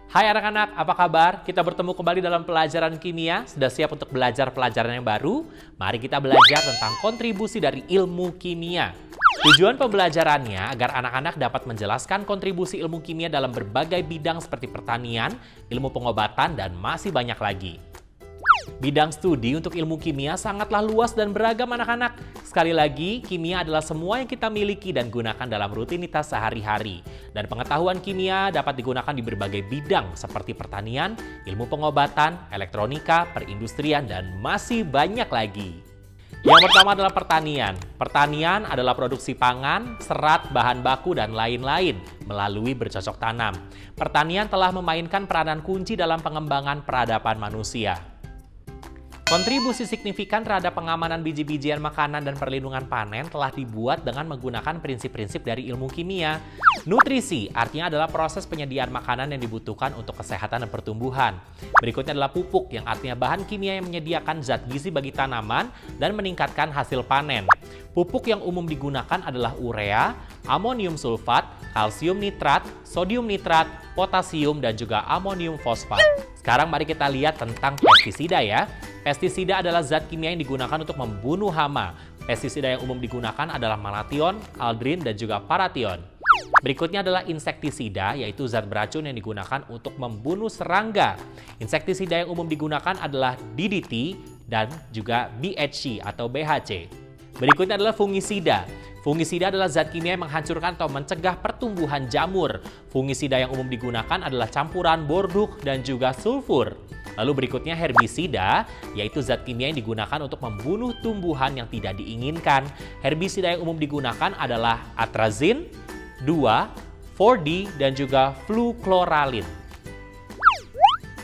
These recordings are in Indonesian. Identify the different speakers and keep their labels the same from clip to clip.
Speaker 1: Hai anak-anak, apa kabar? Kita bertemu kembali dalam pelajaran kimia. Sudah siap untuk belajar pelajaran yang baru? Mari kita belajar tentang kontribusi dari ilmu kimia. Tujuan pembelajarannya agar anak-anak dapat menjelaskan kontribusi ilmu kimia dalam berbagai bidang seperti pertanian, ilmu pengobatan, dan masih banyak lagi. Bidang studi untuk ilmu kimia sangatlah luas dan beragam anak-anak. Sekali lagi, kimia adalah semua yang kita miliki dan gunakan dalam rutinitas sehari-hari. Dan pengetahuan kimia dapat digunakan di berbagai bidang seperti pertanian, ilmu pengobatan, elektronika, perindustrian, dan masih banyak lagi. Yang pertama adalah pertanian. Pertanian adalah produksi pangan, serat, bahan baku, dan lain-lain melalui bercocok tanam. Pertanian telah memainkan peranan kunci dalam pengembangan peradaban manusia. Kontribusi signifikan terhadap pengamanan biji-bijian makanan dan perlindungan panen telah dibuat dengan menggunakan prinsip-prinsip dari ilmu kimia. Nutrisi artinya adalah proses penyediaan makanan yang dibutuhkan untuk kesehatan dan pertumbuhan. Berikutnya adalah pupuk yang artinya bahan kimia yang menyediakan zat gizi bagi tanaman dan meningkatkan hasil panen. Pupuk yang umum digunakan adalah urea, amonium sulfat, kalsium nitrat, sodium nitrat, potasium, dan juga amonium fosfat. Sekarang mari kita lihat tentang pestisida ya. Pestisida adalah zat kimia yang digunakan untuk membunuh hama. Pestisida yang umum digunakan adalah malathion, aldrin, dan juga parathion. Berikutnya adalah insektisida, yaitu zat beracun yang digunakan untuk membunuh serangga. Insektisida yang umum digunakan adalah DDT dan juga BHC atau BHC. Berikutnya adalah fungisida. Fungisida adalah zat kimia yang menghancurkan atau mencegah pertumbuhan jamur. Fungisida yang umum digunakan adalah campuran borduk dan juga sulfur. Lalu berikutnya herbisida, yaitu zat kimia yang digunakan untuk membunuh tumbuhan yang tidak diinginkan. Herbisida yang umum digunakan adalah atrazin, 2, 4-D, dan juga fluchloralin.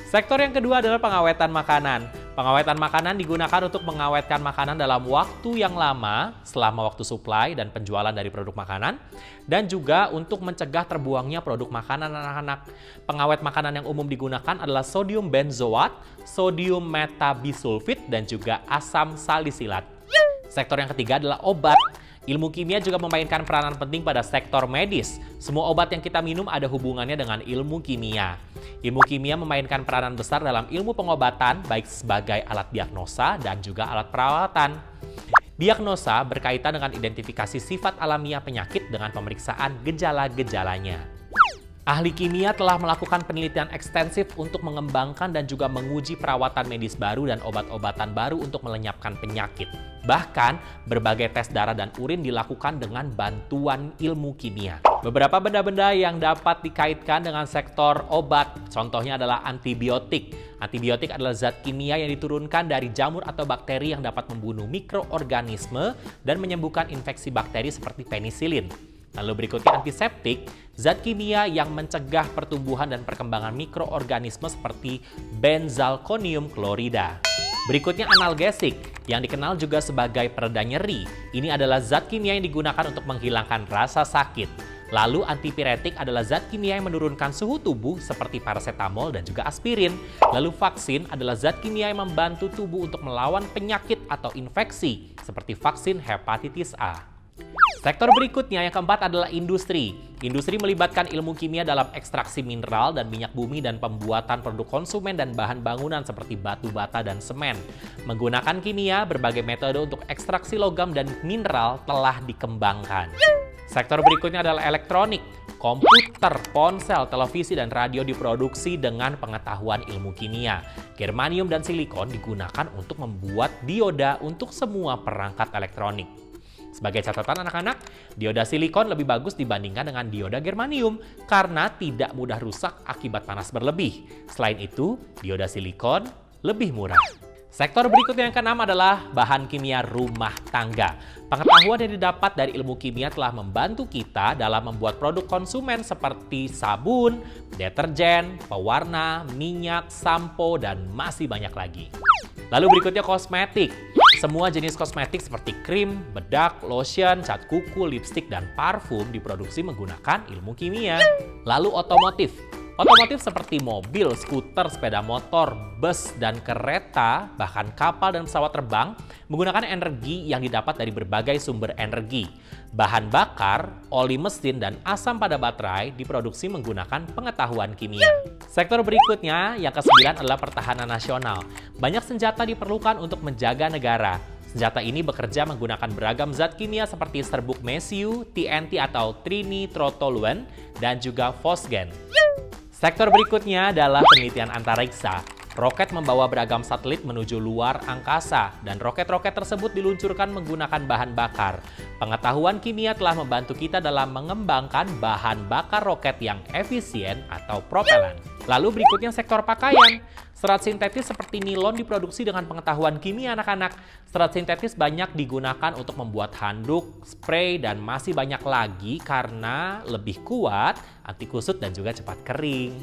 Speaker 1: Sektor yang kedua adalah pengawetan makanan. Pengawetan makanan digunakan untuk mengawetkan makanan dalam waktu yang lama selama waktu supply dan penjualan dari produk makanan, dan juga untuk mencegah terbuangnya produk makanan anak-anak. Pengawet makanan yang umum digunakan adalah sodium benzoat, sodium metabisulfit, dan juga asam salisilat. Sektor yang ketiga adalah obat. Ilmu kimia juga memainkan peranan penting pada sektor medis. Semua obat yang kita minum ada hubungannya dengan ilmu kimia. Ilmu kimia memainkan peranan besar dalam ilmu pengobatan, baik sebagai alat diagnosa dan juga alat perawatan. Diagnosa berkaitan dengan identifikasi sifat alamiah penyakit dengan pemeriksaan gejala-gejalanya. Ahli kimia telah melakukan penelitian ekstensif untuk mengembangkan dan juga menguji perawatan medis baru dan obat-obatan baru untuk melenyapkan penyakit. Bahkan, berbagai tes darah dan urin dilakukan dengan bantuan ilmu kimia. Beberapa benda-benda yang dapat dikaitkan dengan sektor obat, contohnya adalah antibiotik. Antibiotik adalah zat kimia yang diturunkan dari jamur atau bakteri yang dapat membunuh mikroorganisme dan menyembuhkan infeksi bakteri seperti penisilin. Lalu berikutnya antiseptik, zat kimia yang mencegah pertumbuhan dan perkembangan mikroorganisme seperti benzalkonium klorida. Berikutnya analgesik, yang dikenal juga sebagai pereda nyeri. Ini adalah zat kimia yang digunakan untuk menghilangkan rasa sakit. Lalu antipiretik adalah zat kimia yang menurunkan suhu tubuh seperti paracetamol dan juga aspirin. Lalu vaksin adalah zat kimia yang membantu tubuh untuk melawan penyakit atau infeksi seperti vaksin hepatitis A. Sektor berikutnya yang keempat adalah industri. Industri melibatkan ilmu kimia dalam ekstraksi mineral dan minyak bumi dan pembuatan produk konsumen dan bahan bangunan seperti batu bata dan semen. Menggunakan kimia, berbagai metode untuk ekstraksi logam dan mineral telah dikembangkan. Sektor berikutnya adalah elektronik. Komputer, ponsel, televisi, dan radio diproduksi dengan pengetahuan ilmu kimia. Germanium dan silikon digunakan untuk membuat dioda untuk semua perangkat elektronik. Sebagai catatan anak-anak, dioda silikon lebih bagus dibandingkan dengan dioda germanium karena tidak mudah rusak akibat panas berlebih. Selain itu, dioda silikon lebih murah. Sektor berikutnya yang keenam adalah bahan kimia rumah tangga. Pengetahuan yang didapat dari ilmu kimia telah membantu kita dalam membuat produk konsumen seperti sabun, deterjen, pewarna, minyak, sampo, dan masih banyak lagi. Lalu berikutnya kosmetik. Semua jenis kosmetik seperti krim, bedak, lotion, cat kuku, lipstik, dan parfum diproduksi menggunakan ilmu kimia. Lalu otomotif. Otomotif seperti mobil, skuter, sepeda motor, bus, dan kereta, bahkan kapal dan pesawat terbang menggunakan energi yang didapat dari berbagai sumber energi. Bahan bakar, oli mesin, dan asam pada baterai diproduksi menggunakan pengetahuan kimia. Sektor berikutnya, yang ke-9 adalah pertahanan nasional. Banyak senjata diperlukan untuk menjaga negara. Senjata ini bekerja menggunakan beragam zat kimia seperti serbuk mesiu, TNT atau trinitrotoluene, dan juga fosgen. Sektor berikutnya adalah penelitian antariksa. Roket membawa beragam satelit menuju luar angkasa, dan roket-roket tersebut diluncurkan menggunakan bahan bakar. Pengetahuan kimia telah membantu kita dalam mengembangkan bahan bakar roket yang efisien atau propelan. Lalu berikutnya sektor pakaian. Serat sintetis seperti nilon diproduksi dengan pengetahuan kimia anak-anak. Serat sintetis banyak digunakan untuk membuat handuk, spray, dan masih banyak lagi karena lebih kuat, anti kusut, dan juga cepat kering.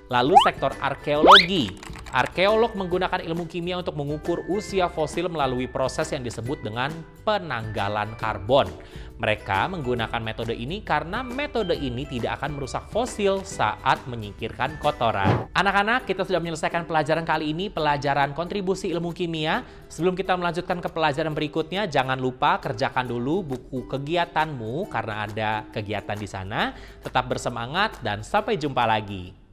Speaker 1: Lalu sektor arkeologi. Arkeolog menggunakan ilmu kimia untuk mengukur usia fosil melalui proses yang disebut dengan penanggalan karbon. Mereka menggunakan metode ini karena metode ini tidak akan merusak fosil saat menyingkirkan kotoran. Anak-anak, kita sudah menyelesaikan pelajaran kali ini, pelajaran kontribusi ilmu kimia. Sebelum kita melanjutkan ke pelajaran berikutnya, jangan lupa kerjakan dulu buku kegiatanmu karena ada kegiatan di sana. Tetap bersemangat dan sampai jumpa lagi.